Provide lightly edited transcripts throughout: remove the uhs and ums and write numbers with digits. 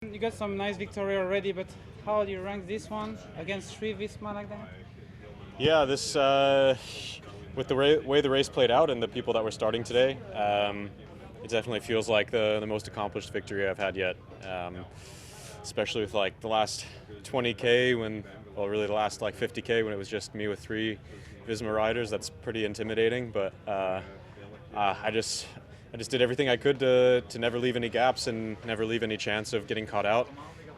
You got some nice victory already, but how do you rank this one against three Visma like that? Yeah, this with the way the race played out and the people that were starting today, it definitely feels like the most accomplished victory I've had yet. Especially with like the last 20K really the last like 50K when it was just me with three Visma riders. That's pretty intimidating, but I just did everything I could to never leave any gaps and never leave any chance of getting caught out.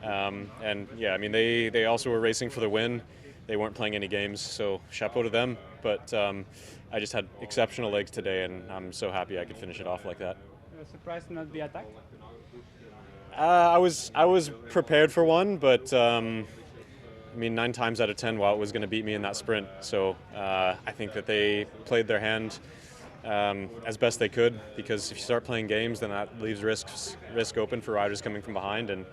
And yeah, I mean they also were racing for the win. They weren't playing any games, so chapeau to them. But I just had exceptional legs today, and I'm so happy I could finish it off like that. You were surprised to not be attacked? I was prepared for one, but I mean 9 times out of 10 Wout was going to beat me in that sprint. So I think that they played their hand as best they could, because if you start playing games, then that leaves risk open for riders coming from behind, and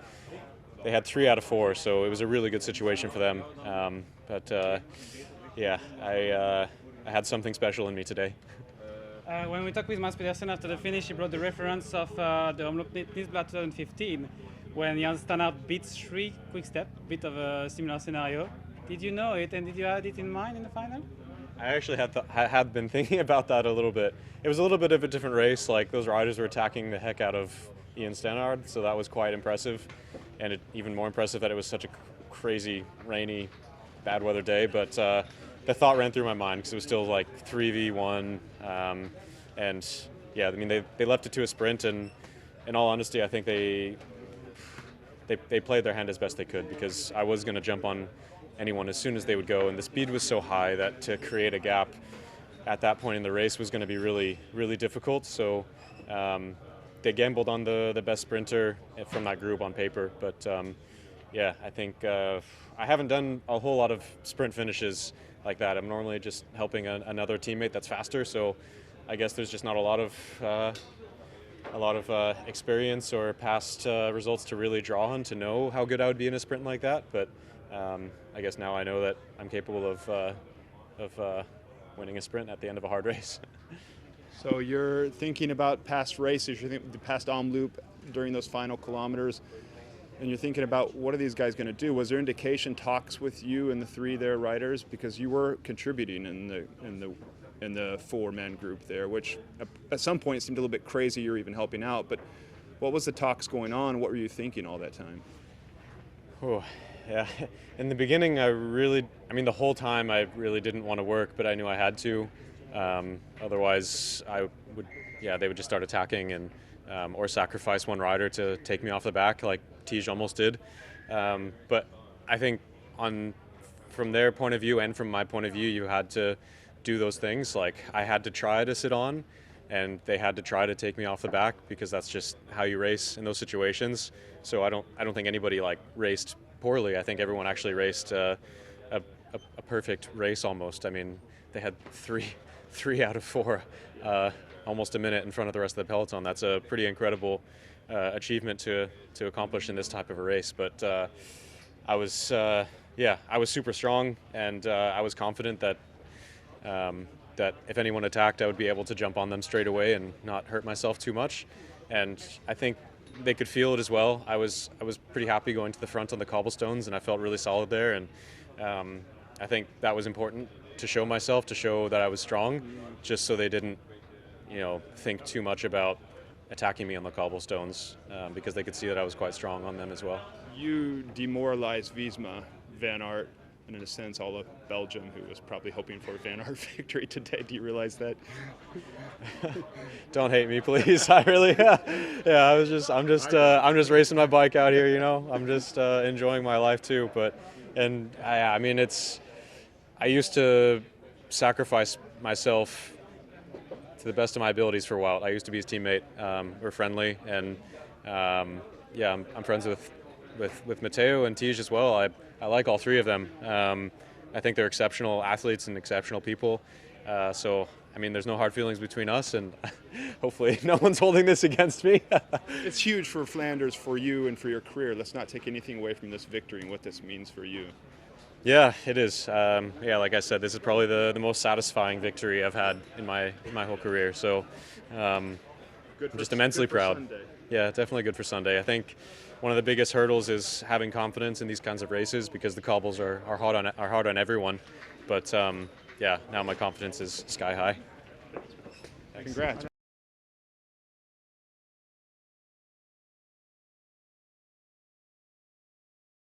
they had 3 out of 4, so it was a really good situation for them. Yeah, I had something special in me today. When we talked with Mads Pedersen after the finish, he brought the reference of the Omloop Nieuwsblad 2015, when Jan Stannard beat 3 quick step, bit of a similar scenario. Did you know it, and did you have it in mind in the final? I actually had been thinking about that a little bit. It was a little bit of a different race. Like, those riders were attacking the heck out of Ian Stannard, so that was quite impressive. And even more impressive that it was such a crazy, rainy, bad weather day. But the thought ran through my mind because it was still like 3v1. And yeah, I mean, they left it to a sprint, and in all honesty, I think they played their hand as best they could, because I was going to jump on anyone as soon as they would go, and the speed was so high that to create a gap at that point in the race was going to be really, really difficult. So they gambled on the best sprinter from that group on paper. But yeah, I think I haven't done a whole lot of sprint finishes like that. I'm normally just helping another teammate that's faster, so I guess there's just not a lot of experience or past results to really draw on to know how good I would be in a sprint like that. But I guess now I know that I'm capable of winning a sprint at the end of a hard race. So you're thinking about past races, you're thinking the past Omloop during those final kilometers, and you're thinking about what are these guys going to do? Was there indication talks with you and the 3 there riders, because you were contributing in the 4-man group there, which at some point seemed a little bit crazy. You're even helping out, but what was the talks going on? What were you thinking all that time? Oh, yeah. In the beginning, the whole time I really didn't want to work, but I knew I had to. Otherwise, they would just start attacking and or sacrifice one rider to take me off the back, like Tiesj almost did. But I think from their point of view and from my point of view, you had to do those things. Like, I had to try to sit on, and they had to try to take me off the back, because that's just how you race in those situations. So I don't think anybody like raced poorly. I think everyone actually raced a perfect race almost. I mean, they had three out of 4, almost a minute in front of the rest of the peloton. That's a pretty incredible achievement to accomplish in this type of a race. But I was super strong, and I was confident that if anyone attacked, I would be able to jump on them straight away and not hurt myself too much. And I think they could feel it as well. I was pretty happy going to the front on the cobblestones, and I felt really solid there. And I think that was important to show myself, to show that I was strong, just so they didn't, think too much about attacking me on the cobblestones, because they could see that I was quite strong on them as well. You demoralized Visma, Van Aert, and in a sense all of Belgium, who was probably hoping for a Van Aert victory today. Do you realize that? Don't hate me, please. I really, yeah. I'm just racing my bike out here. I'm just enjoying my life too. I used to sacrifice myself to the best of my abilities for Wout. I used to be his teammate. We're friendly, and I'm friends with Matteo and Tiesj as well. I like all 3 of them. I think they're exceptional athletes and exceptional people. So, I mean, there's no hard feelings between us, and hopefully no one's holding this against me. It's huge for Flanders, for you, and for your career. Let's not take anything away from this victory and what this means for you. Yeah, it is. Like I said, this is probably the most satisfying victory I've had in my whole career. So I'm just immensely proud. Sunday. Yeah, definitely good for Sunday. I think one of the biggest hurdles is having confidence in these kinds of races, because the cobbles are hard on everyone. But yeah, now my confidence is sky high. Thanks. Congrats.